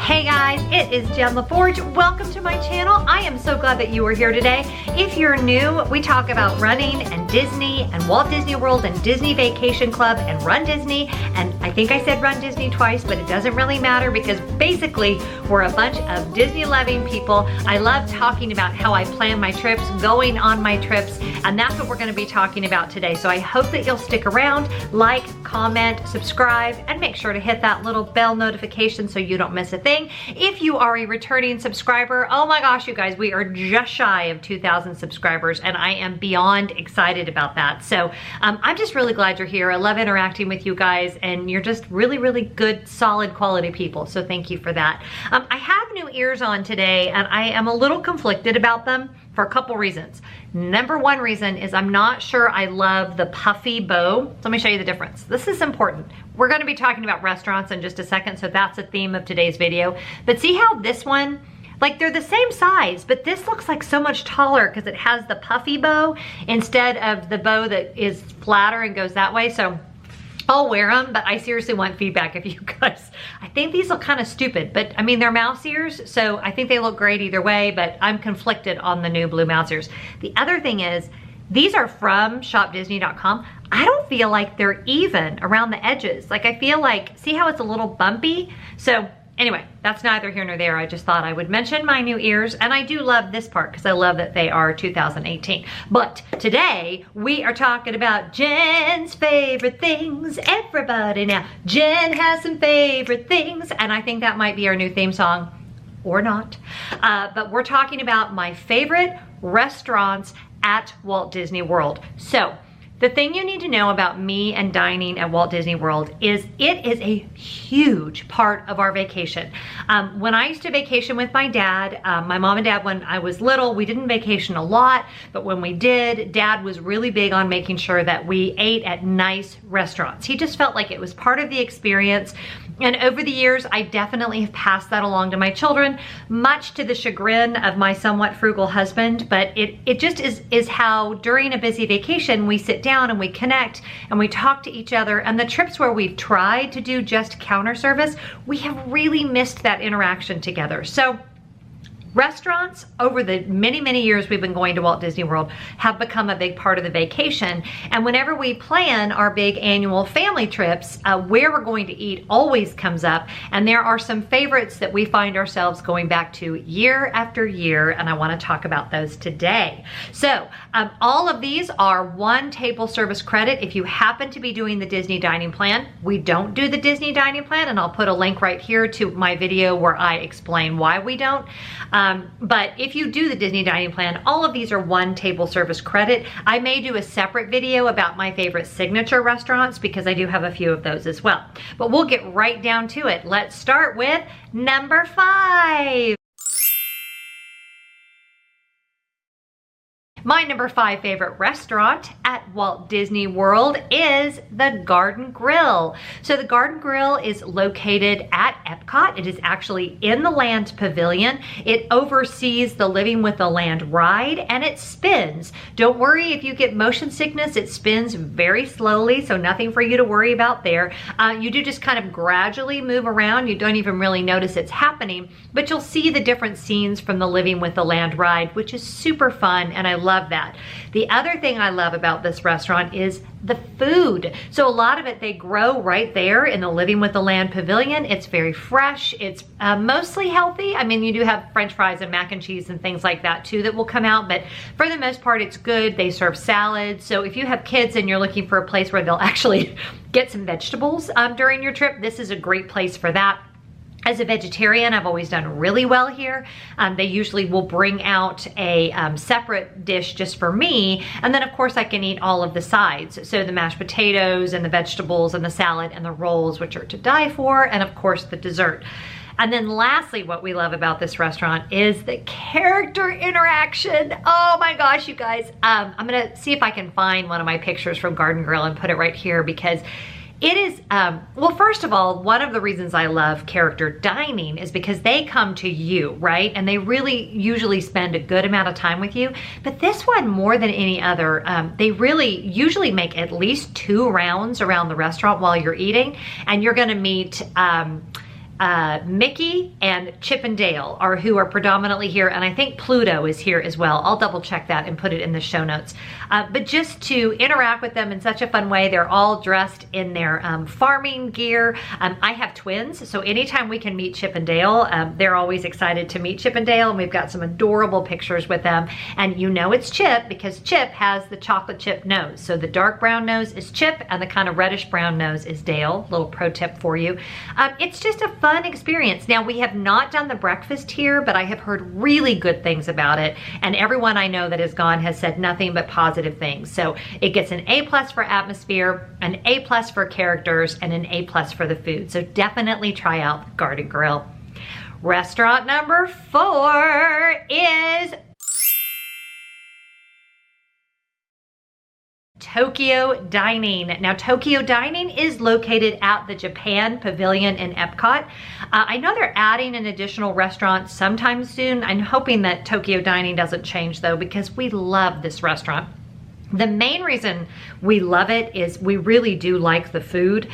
Hey guys, it is Jen Lefforge. Welcome to my channel. I am so glad that you are here today. If you're new, we talk about running and Disney and Walt Disney World and Disney Vacation Club and Run Disney. And I think I said Run Disney twice, but it doesn't really matter because basically we're a bunch of Disney loving people. I love talking about how I plan my trips, going on my trips, and that's what we're gonna be talking about today. So I hope that you'll stick around, like, comment, subscribe, and make sure to hit that little bell notification so you don't miss a thing. If you are a returning subscriber, oh my gosh, you guys, we are just shy of 2,000 subscribers and I am beyond excited about that. So I'm just really glad you're here. I love interacting with you guys and you're just really, really good, solid quality people. So thank you for that. I have new ears on today and I am a little conflicted about them for a couple reasons. Number one reason is I'm not sure I love the puffy bow. So let me show you the difference. This is important. We're gonna be talking about restaurants in just a second, so that's the theme of today's video. But see how this one, like they're the same size, but this looks like so much taller because it has the puffy bow instead of the bow that is flatter and goes that way. So I'll wear them, but I seriously want feedback if you guys. I think these look kind of stupid, but I mean, they're mouse ears, so I think they look great either way, but I'm conflicted on the new blue mouse ears. The other thing is, these are from shopdisney.com. I don't feel like they're even around the edges. Like I feel like, see how it's a little bumpy? So anyway, that's neither here nor there. I just thought I would mention my new ears, and I do love this part because I love that they are 2018. But today we are talking about Jen's favorite things. Everybody now, Jen has some favorite things, and I think that might be our new theme song, or not. But we're talking about my favorite restaurants at Walt Disney World. So the thing you need to know about me and dining at Walt Disney World is it is a huge part of our vacation. When I used to vacation with my dad, my mom and dad, when I was little, we didn't vacation a lot, but when we did, Dad was really big on making sure that we ate at nice restaurants. He just felt like it was part of the experience. And over the years, I definitely have passed that along to my children, much to the chagrin of my somewhat frugal husband. But it just is how during a busy vacation, we sit down and we connect and we talk to each other. And the trips where we've tried to do just counter service, we have really missed that interaction together. So restaurants over the many, many years we've been going to Walt Disney World have become a big part of the vacation. And whenever we plan our big annual family trips, where we're going to eat always comes up. And there are some favorites that we find ourselves going back to year after year. And I want to talk about those today. So all of these are one table service credit. If you happen to be doing the Disney dining plan, we don't do the Disney dining plan. And I'll put a link right here to my video where I explain why we don't. But if you do the Disney dining plan, all of these are one table service credit. I may do a separate video about my favorite signature restaurants because I do have a few of those as well. But we'll get right down to it. Let's start with number 5. My number 5 favorite restaurant at Walt Disney World is the Garden Grill. So the Garden Grill is located at Epcot. It is actually in the Land Pavilion. It oversees the Living with the Land ride and it spins. Don't worry if you get motion sickness, it spins very slowly, so nothing for you to worry about there. You do just kind of gradually move around. You don't even really notice it's happening, but you'll see the different scenes from the Living with the Land ride, which is super fun and I love that. The other thing I love about this restaurant is the food. So a lot of it they grow right there in the Living with the Land Pavilion. It's very fresh. It's mostly healthy. I mean, you do have French fries and mac and cheese and things like that too that will come out, but for the most part, it's good. They serve salads. So if you have kids and you're looking for a place where they'll actually get some vegetables during your trip, this is a great place for that. As a vegetarian, I've always done really well here. They usually will bring out a separate dish just for me. And then of course I can eat all of the sides. So the mashed potatoes and the vegetables and the salad and the rolls, which are to die for. And of course the dessert. And then lastly, what we love about this restaurant is the character interaction. Oh my gosh, you guys. I'm gonna see if I can find one of my pictures from Garden Grill and put it right here because it is, well, first of all, one of the reasons I love character dining is because they come to you, right? And they really usually spend a good amount of time with you. But this one, more than any other, they really usually make at least 2 rounds around the restaurant while you're eating. And you're gonna meet Mickey and Chip and Dale are who are predominantly here, and I think Pluto is here as well. I'll double check that and put it in the show notes. But just to interact with them in such a fun way, they're all dressed in their farming gear. I have twins, so anytime we can meet Chip and Dale, they're always excited to meet Chip and Dale, and we've got some adorable pictures with them. And you know it's Chip because Chip has the chocolate chip nose. So the dark brown nose is Chip, and the kind of reddish brown nose is Dale. Little pro tip for you. It's just a fun experience. Now, we have not done the breakfast here, but I have heard really good things about it, and everyone I know that has gone has said nothing but positive things. So it gets an A+ for atmosphere, an A+ for characters, and an A+ for the food. So definitely try out the Garden Grill. Restaurant number 4 is Tokyo Dining. Now, Tokyo Dining is located at the Japan Pavilion in Epcot. I know they're adding an additional restaurant sometime soon. I'm hoping that Tokyo Dining doesn't change though, because we love this restaurant. The main reason we love it is we really do like the food.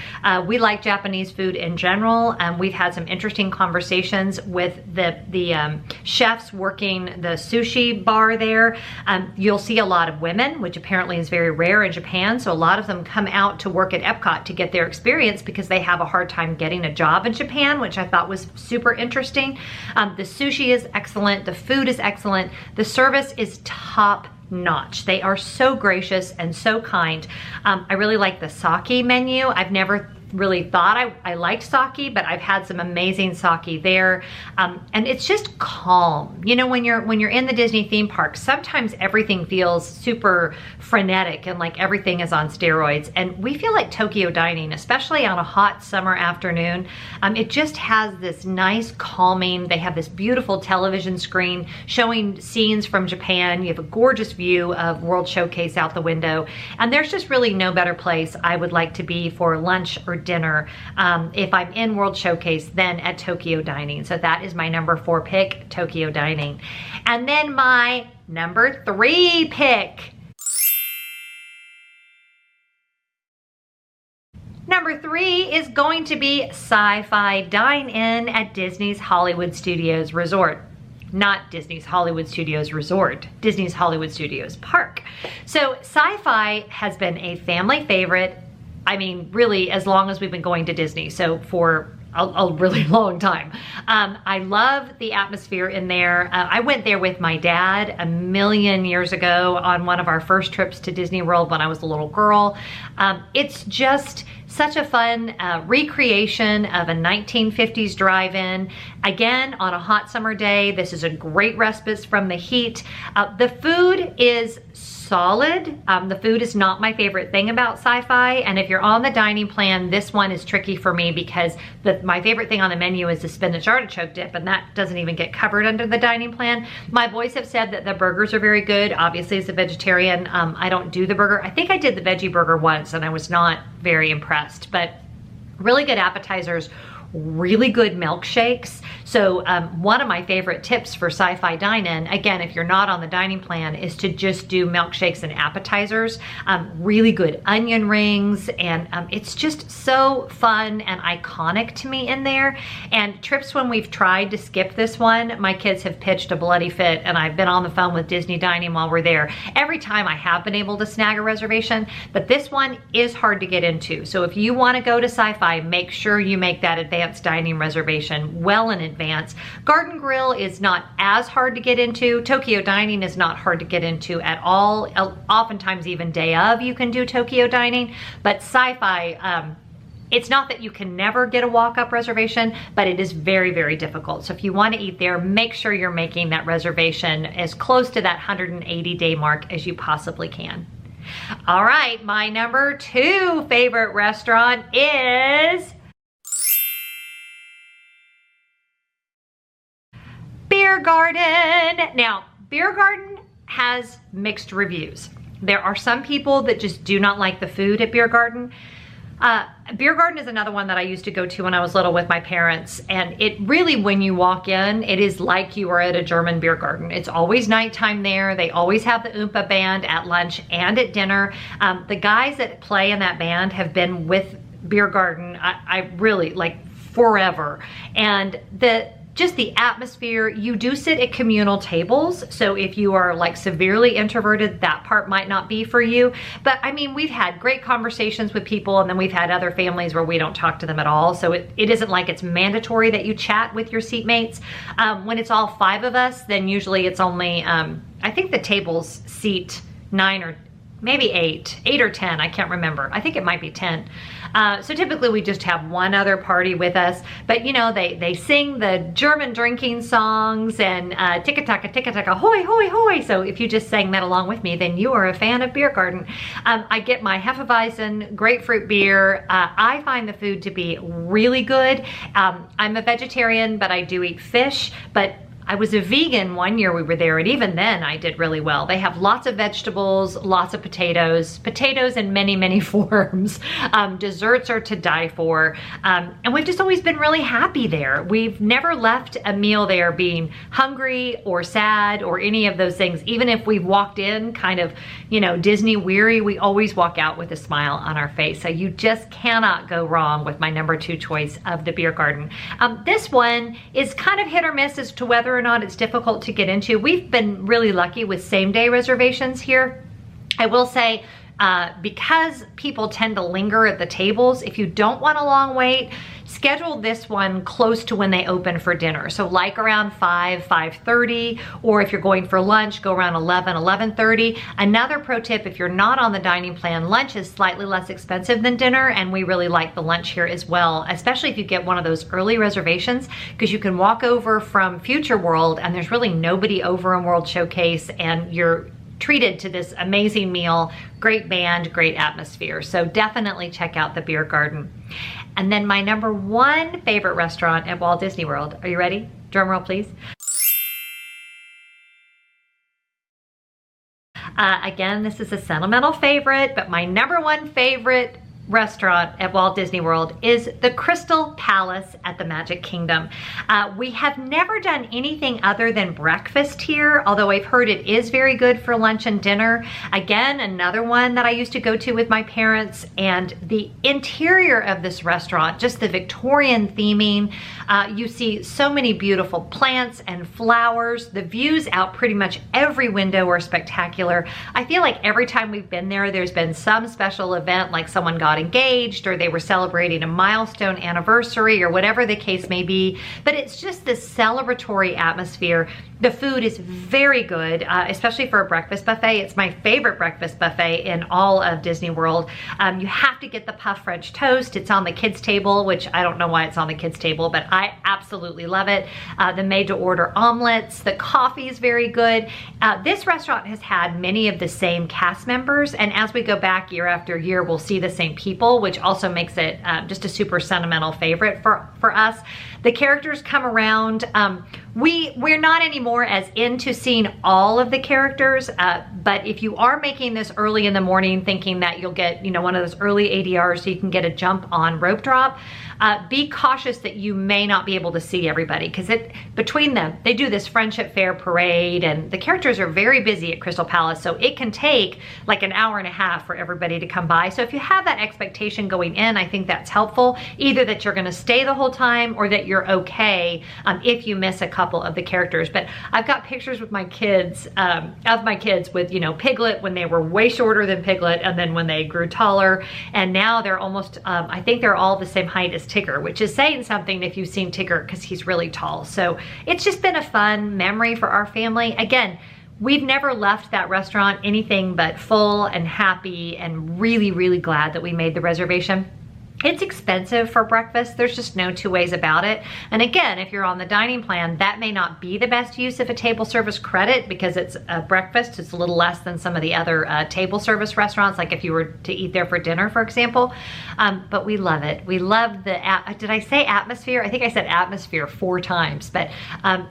We like Japanese food in general. We've had some interesting conversations with the chefs working the sushi bar there. You'll see a lot of women, which apparently is very rare in Japan. So a lot of them come out to work at Epcot to get their experience because they have a hard time getting a job in Japan, which I thought was super interesting. The sushi is excellent. The food is excellent. The service is top notch. They are so gracious and so kind. I really like the sake menu. I've never really thought I liked sake, but I've had some amazing sake there. And it's just calm. You know, when you're in the Disney theme park, sometimes everything feels super frenetic and like everything is on steroids. And we feel like Tokyo Dining, especially on a hot summer afternoon, it just has this nice calming. They have this beautiful television screen showing scenes from Japan. You have a gorgeous view of World Showcase out the window. And there's just really no better place I would like to be for lunch or dinner if I'm in World Showcase than at Tokyo Dining. So that is my number 4 pick, Tokyo Dining. And then my number 3 pick. Number 3 is going to be Sci-Fi Dine In at Disney's Hollywood Studios Resort. Not Disney's Hollywood Studios Resort, Disney's Hollywood Studios Park. So Sci-Fi has been a family favorite. I mean, really, as long as we've been going to Disney, so for a really long time. I love the atmosphere in there. I went there with my dad a million years ago on one of our first trips to Disney World when I was a little girl. It's just such a fun recreation of a 1950s drive-in. Again, on a hot summer day, this is a great respite from the heat. The food is solid. The food is not my favorite thing about Sci-Fi, and if you're on the dining plan, this one is tricky for me because my favorite thing on the menu is the spinach artichoke dip, and that doesn't even get covered under the dining plan. My boys have said that the burgers are very good. Obviously, as a vegetarian, I don't do the burger. I think I did the veggie burger once, and I was not very impressed, but really good appetizers, really good milkshakes. So one of my favorite tips for Sci-Fi Dine In, again, if you're not on the dining plan, is to just do milkshakes and appetizers. Really good onion rings, and it's just so fun and iconic to me in there. And trips when we've tried to skip this one, my kids have pitched a bloody fit, and I've been on the phone with Disney Dining while we're there. Every time I have been able to snag a reservation, but this one is hard to get into. So if you want to go to Sci-Fi, make sure you make that advanced dining reservation well in advance. Garden Grill is not as hard to get into. Tokyo Dining is not hard to get into at all. Oftentimes even day of you can do Tokyo Dining, but Sci-Fi, it's not that you can never get a walk-up reservation, but it is very, very difficult. So if you want to eat there, make sure you're making that reservation as close to that 180-day mark as you possibly can. All right, my number 2 favorite restaurant is Biergarten. Now, Biergarten has mixed reviews. There are some people that just do not like the food at Biergarten. Biergarten is another one that I used to go to when I was little with my parents, and it really, when you walk in, it is like you are at a German beer garden. It's always nighttime there. They always have the Oompa band at lunch and at dinner. The guys that play in that band have been with Biergarten, I really, like forever. And just the atmosphere, you do sit at communal tables. So if you are like severely introverted, that part might not be for you. But I mean, we've had great conversations with people, and then we've had other families where we don't talk to them at all. So it isn't like it's mandatory that you chat with your seatmates. When it's all 5 of us, then usually it's only, I think the tables seat 9 or maybe 8 or 10, I can't remember. I think it might be 10. So typically we just have one other party with us, but you know, they sing the German drinking songs and ticka-taka, hoy, hoy, hoy. So if you just sang that along with me, then you are a fan of Biergarten. I get my Hefeweizen grapefruit beer. I find the food to be really good. I'm a vegetarian, but I do eat fish, but I was a vegan one year we were there, and even then I did really well. They have lots of vegetables, lots of potatoes in many, many forms. Desserts are to die for. And we've just always been really happy there. We've never left a meal there being hungry or sad or any of those things. Even if we've walked in kind of, you know, Disney weary, we always walk out with a smile on our face. So you just cannot go wrong with my number 2 choice of the Biergarten. This one is kind of hit or miss as to whether or not it's difficult to get into. We've been really lucky with same-day reservations here. I will say, because people tend to linger at the tables, if you don't want a long wait, schedule this one close to when they open for dinner. So like around 5:30, or if you're going for lunch, go around 11:30. Another pro tip, if you're not on the dining plan, lunch is slightly less expensive than dinner, and we really like the lunch here as well, especially if you get one of those early reservations, because you can walk over from Future World and there's really nobody over in World Showcase, and you're treated to this amazing meal, great band, great atmosphere. So definitely check out the Biergarten. And then my number 1 favorite restaurant at Walt Disney World. Are you ready? Drum roll, please. Again, this is a sentimental favorite, but my number 1 favorite restaurant at Walt Disney World is the Crystal Palace at the Magic Kingdom. We have never done anything other than breakfast here, although I've heard it is very good for lunch and dinner. Again, another one that I used to go to with my parents, and the interior of this restaurant, just the Victorian theming, you see so many beautiful plants and flowers. The views out pretty much every window are spectacular. I feel like every time we've been there, there's been some special event, like someone got engaged or they were celebrating a milestone anniversary or whatever the case may be, but it's just this celebratory atmosphere. The food is very good, especially for a breakfast buffet. It's my favorite breakfast buffet in all of Disney World. You have to get the puff French toast. It's on the kids table, which I don't know why it's on the kids table, but I absolutely love it. The made to order omelets, the coffee is very good. This restaurant has had many of the same cast members, and as we go back year after year, we'll see the same people, which also makes it just a super sentimental favorite for us. The characters come around. We're not anymore as into seeing all of the characters, but if you are making this early in the morning thinking that you'll get, you know, one of those early ADRs so you can get a jump on rope drop, be cautious that you may not be able to see everybody, because between them, they do this Friendship Fair parade, and the characters are very busy at Crystal Palace, so it can take like an hour and a half for everybody to come by. So if you have that expectation going in, I think that's helpful, either that you're gonna stay the whole time or that you're okay if you miss a couple of the characters. But I've got pictures with my kids, with, you know, Piglet when they were way shorter than Piglet, and then when they grew taller, and now they're almost, I think they're all the same height as Tigger, which is saying something if you've seen Tigger, because he's really tall. So it's just been a fun memory for our family. Again, we've never left that restaurant anything but full and happy, and really, really glad that we made the reservation. It's expensive for breakfast. There's just no two ways about it. And again, if you're on the dining plan, that may not be the best use of a table service credit, because it's a breakfast. It's a little less than some of the other table service restaurants, like if you were to eat there for dinner, for example. But we love it. We love the, did I say atmosphere? I think I said atmosphere 4 times, but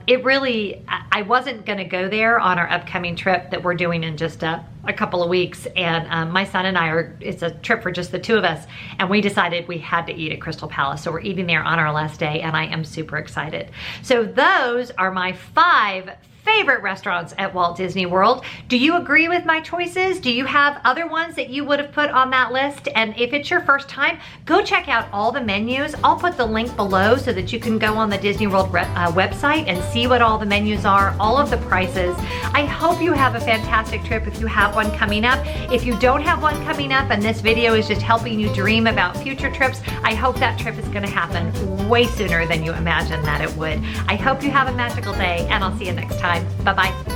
it really, I wasn't gonna go there on our upcoming trip that we're doing in just a couple of weeks, and my son and I it's a trip for just the 2 of us, and we decided we had to eat at Crystal Palace, so we're eating there on our last day, and I am super excited. So those are my 5 favorite restaurants at Walt Disney World. Do you agree with my choices? Do you have other ones that you would have put on that list? And if it's your first time, go check out all the menus. I'll put the link below so that you can go on the Disney World website and see what all the menus are, all of the prices. I hope you have a fantastic trip if you have one coming up. If you don't have one coming up and this video is just helping you dream about future trips, I hope that trip is gonna happen way sooner than you imagined that it would. I hope you have a magical day, and I'll see you next time. Bye-bye.